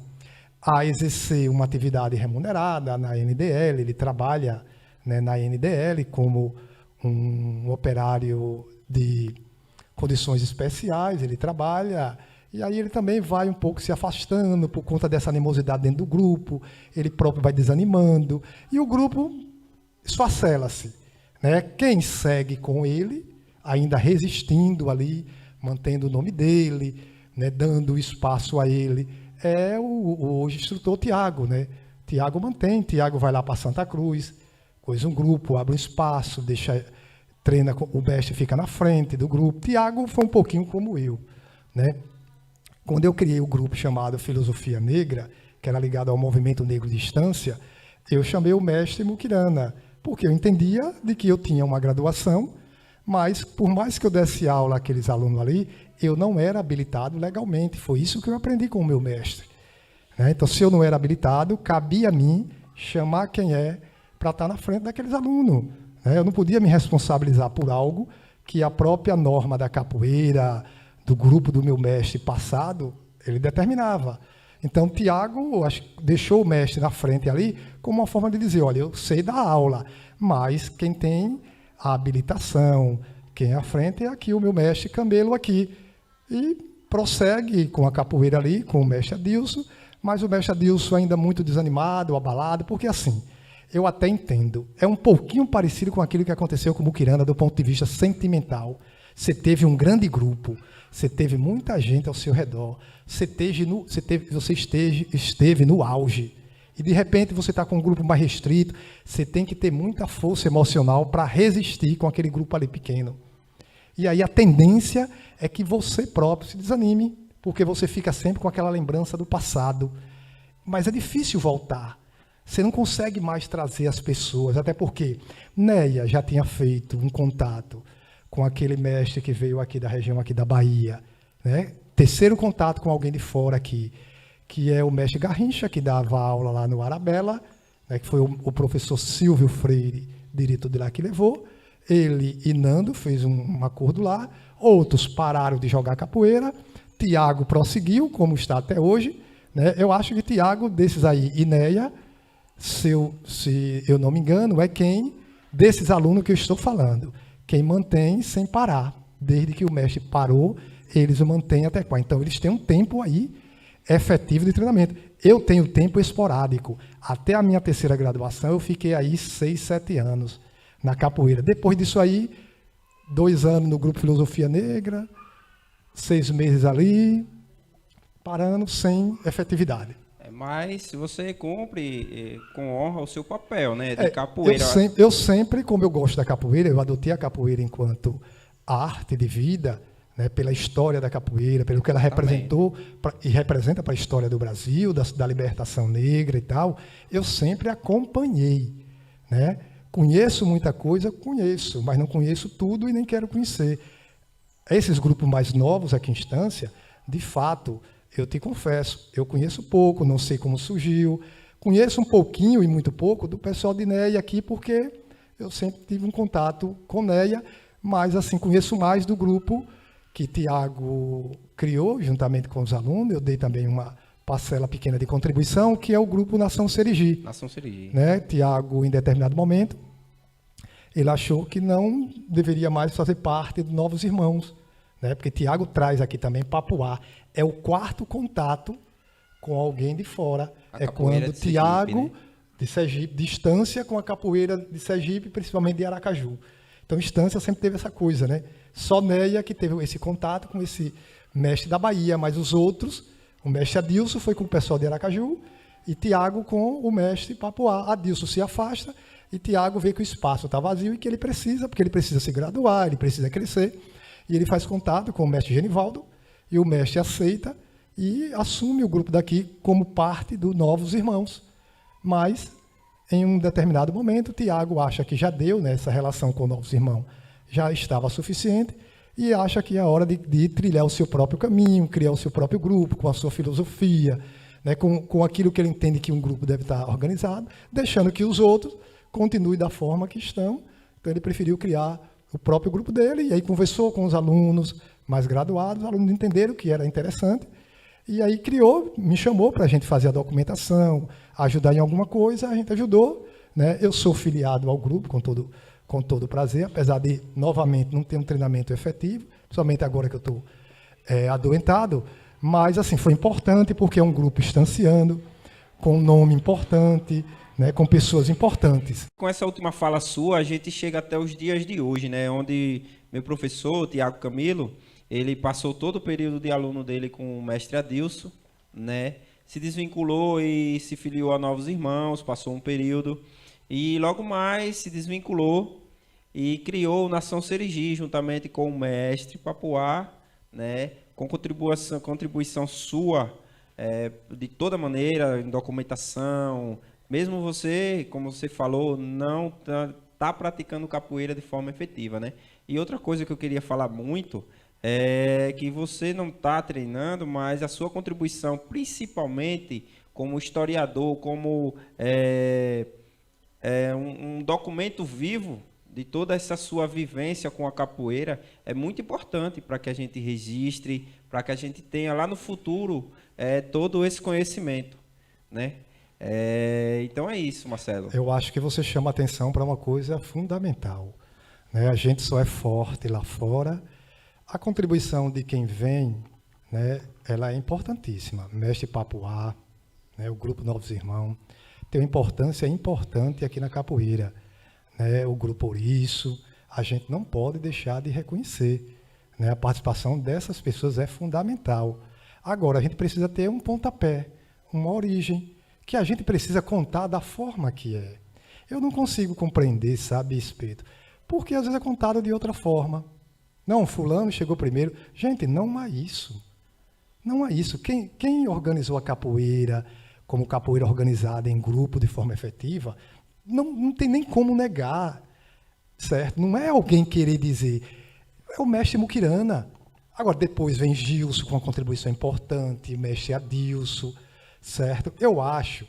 a exercer uma atividade remunerada na NDL, ele trabalha, né, na NDL como um operário de condições especiais, ele trabalha, e aí ele também vai um pouco se afastando por conta dessa animosidade dentro do grupo, ele próprio vai desanimando, e o grupo esfacela-se, né? Quem segue com ele, ainda resistindo ali, mantendo o nome dele, né, dando espaço a ele, é o hoje instrutor Tiago, né? Tiago mantém, Tiago vai lá para Santa Cruz, coisa um grupo, abre um espaço, treina, o mestre fica na frente do grupo. Tiago foi um pouquinho como eu, né? Quando eu criei o grupo chamado Filosofia Negra, que era ligado ao movimento negro de distância, eu chamei o mestre Muquirana, porque eu entendia de que eu tinha uma graduação, mas por mais que eu desse aula àqueles alunos ali, eu não era habilitado legalmente. Foi isso que eu aprendi com o meu mestre, né? Então, se eu não era habilitado, cabia a mim chamar quem para estar na frente daqueles alunos, né? Eu não podia me responsabilizar por algo que a própria norma da capoeira, do grupo do meu mestre passado, ele determinava. Então, Tiago deixou o mestre na frente ali como uma forma de dizer, olha, eu sei dar aula, mas quem tem a habilitação, quem é à frente é aqui o meu mestre Camelo aqui. E prossegue com a capoeira ali, com o mestre Adilson, mas o mestre Adilson ainda muito desanimado, abalado, porque assim, eu até entendo, é um pouquinho parecido com aquilo que aconteceu com o Muquirana do ponto de vista sentimental. Você teve um grande grupo, você teve muita gente ao seu redor, você esteve no auge. E, de repente, você está com um grupo mais restrito, você tem que ter muita força emocional para resistir com aquele grupo ali pequeno. E aí a tendência é que você próprio se desanime, porque você fica sempre com aquela lembrança do passado. Mas é difícil voltar. Você não consegue mais trazer as pessoas, até porque Neia já tinha feito um contato com aquele mestre que veio aqui da região aqui da Bahia, né? Terceiro contato com alguém de fora aqui, que é o mestre Garrincha, que dava aula lá no Arabella, né, que foi o professor Silvio Freire, diretor de lá, que levou. Ele e Nando fez um acordo lá, outros pararam de jogar capoeira, Tiago prosseguiu, como está até hoje, né? Eu acho que Tiago, desses aí, Inéia, se eu não me engano, é quem, desses alunos que eu estou falando, quem mantém sem parar. Desde que o mestre parou, eles o mantêm até quando. Então, eles têm um tempo aí efetivo de treinamento. Eu tenho tempo esporádico. Até a minha terceira graduação, eu fiquei aí 6, 7 anos na capoeira. Depois disso aí, 2 anos no grupo Filosofia Negra, 6 meses ali, parando sem efetividade. Mas você cumpre com honra o seu papel, né, de capoeira. Eu sempre, como eu gosto da capoeira, eu adotei a capoeira enquanto arte de vida, né, pela história da capoeira, pelo que ela representou e representa para a história do Brasil, da libertação negra e tal. Eu sempre acompanhei, né? Conheço muita coisa, conheço, mas não conheço tudo e nem quero conhecer. Esses grupos mais novos aqui em Estância, de fato, eu te confesso, eu conheço pouco, não sei como surgiu, conheço um pouquinho e muito pouco do pessoal de NEA aqui, porque eu sempre tive um contato com NEA, mas assim, conheço mais do grupo que Tiago criou, juntamente com os alunos. Eu dei também uma parcela pequena de contribuição, que é o grupo Nação Serigi. Nação Serigi. Né? Tiago, em determinado momento, ele achou que não deveria mais fazer parte dos Novos Irmãos, né? Porque Tiago traz aqui também Papuá. É o 4º contato com alguém de fora. É quando Tiago, né, de Sergipe, distância com a capoeira de Sergipe, principalmente de Aracaju. Então, Estância sempre teve essa coisa, né? Só Neia que teve esse contato com esse mestre da Bahia, mas os outros, o mestre Adilson foi com o pessoal de Aracaju e Tiago com o mestre Papuá. Adilson se afasta e Tiago vê que o espaço está vazio e que ele precisa, porque ele precisa se graduar, ele precisa crescer. E ele faz contato com o mestre Genivaldo e o mestre aceita e assume o grupo daqui como parte dos Novos Irmãos. Mas, em um determinado momento, Tiago acha que já deu, né, essa relação com os Novos Irmãos, já estava suficiente, e acha que é a hora de trilhar o seu próprio caminho, criar o seu próprio grupo, com a sua filosofia, né, com aquilo que ele entende que um grupo deve estar organizado, deixando que os outros continuem da forma que estão. Então, ele preferiu criar o próprio grupo dele, e aí conversou com os alunos mais graduados, os alunos entenderam que era interessante, e aí criou, me chamou para a gente fazer a documentação, ajudar em alguma coisa, a gente ajudou, né? Eu sou filiado ao grupo com todo prazer, apesar de, novamente, não ter um treinamento efetivo, principalmente agora que eu estou adoentado, mas assim, foi importante porque é um grupo estanciando, com um nome importante, né, com pessoas importantes. Com essa última fala sua, a gente chega até os dias de hoje, né, onde meu professor, Tiago Camilo, ele passou todo o período de aluno dele com o mestre Adilson, né, se desvinculou e se filiou a Novos Irmãos, passou um período, e logo mais se desvinculou e criou o Nação Serigi, juntamente com o mestre Papuá, né, com contribuição sua, de toda maneira, em documentação. Mesmo você, como você falou, não está praticando capoeira de forma efetiva, né? E outra coisa que eu queria falar muito é que você não está treinando, mas a sua contribuição, principalmente como historiador, como um documento vivo de toda essa sua vivência com a capoeira, é muito importante para que a gente registre, para que a gente tenha lá no futuro todo esse conhecimento, né? Então é isso, Marcelo. Eu acho que você chama atenção para uma coisa fundamental, né? A gente só é forte lá fora. A contribuição de quem vem, né, ela é importantíssima. Mestre Papuá, né, o grupo Novos Irmãos, tem uma importância importante aqui na capoeira, né? O grupo Ouriço, a gente não pode deixar de reconhecer, né? A participação dessas pessoas é fundamental. Agora, a gente precisa ter um pontapé, uma origem, que a gente precisa contar da forma que é. Eu não consigo compreender, sabe, Espeto, porque às vezes é contado de outra forma. Não, fulano chegou primeiro. Gente, não há isso. Não há isso. Quem organizou a capoeira, como capoeira organizada em grupo de forma efetiva, não tem nem como negar, certo? Não é alguém querer dizer, é o mestre Muquirana. Agora, depois vem Gilson com uma contribuição importante, mestre Adilson, certo? Eu acho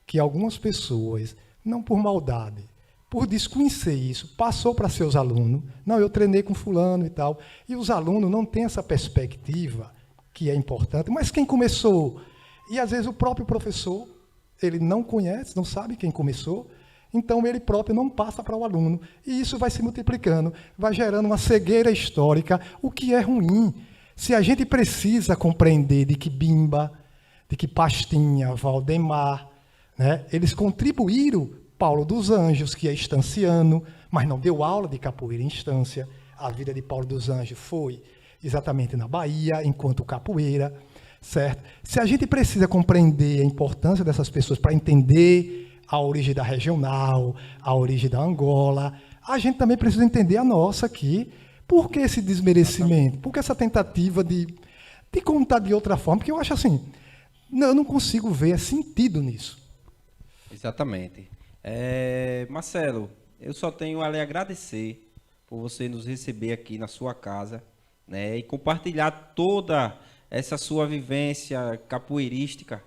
que algumas pessoas, não por maldade, por desconhecer isso, passou para seus alunos. Não, eu treinei com fulano e tal. E os alunos não têm essa perspectiva, que é importante. Mas quem começou? E às vezes o próprio professor, ele não conhece, não sabe quem começou, então ele próprio não passa para o aluno. E isso vai se multiplicando, vai gerando uma cegueira histórica, o que é ruim. Se a gente precisa compreender de que Bimba, de que Pastinha, Valdemar, né, eles contribuíram, Paulo dos Anjos, que é estanciano, mas não deu aula de capoeira em Estância. A vida de Paulo dos Anjos foi exatamente na Bahia, enquanto capoeira, certo? Se a gente precisa compreender a importância dessas pessoas para entender a origem da regional, a origem da Angola, a gente também precisa entender a nossa aqui. Por que esse desmerecimento? Por que essa tentativa de contar de outra forma? Porque eu acho assim, eu não consigo ver sentido nisso. Exatamente. Marcelo, eu só tenho a lhe agradecer por você nos receber aqui na sua casa, né, e compartilhar toda essa sua vivência capoeirística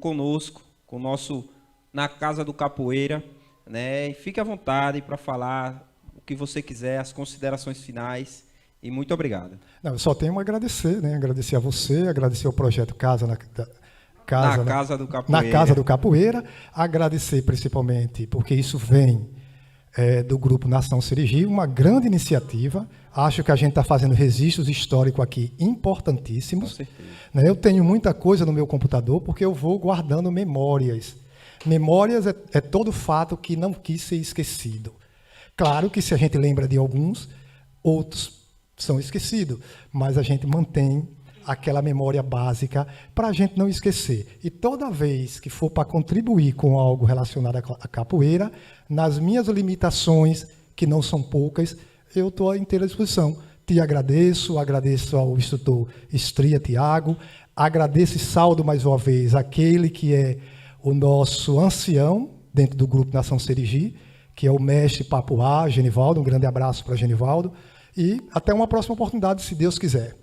conosco, com o nosso Na Casa do Capoeira, né, e fique à vontade para falar o que você quiser, as considerações finais, e muito obrigado. Não, eu só tenho a agradecer, né? Agradecer a você, agradecer ao projeto Na Casa do Capoeira. Na Casa do Capoeira, agradecer principalmente porque isso vem do Grupo Nação Serigi, uma grande iniciativa. Acho que a gente está fazendo registros históricos aqui importantíssimos. Com certeza. Né? Eu tenho muita coisa no meu computador porque eu vou guardando memórias. Memórias é todo fato que não quis ser esquecido. Claro que se a gente lembra de alguns, outros são esquecidos, mas a gente mantém aquela memória básica para a gente não esquecer. E toda vez que for para contribuir com algo relacionado à capoeira, nas minhas limitações, que não são poucas, eu estou à inteira disposição. Te agradeço ao instrutor Estria Tiago, agradeço e saldo mais uma vez aquele que é o nosso ancião dentro do Grupo Nação Serigi, que é o mestre Papuá, Genivaldo. Um grande abraço para Genivaldo. E até uma próxima oportunidade, se Deus quiser.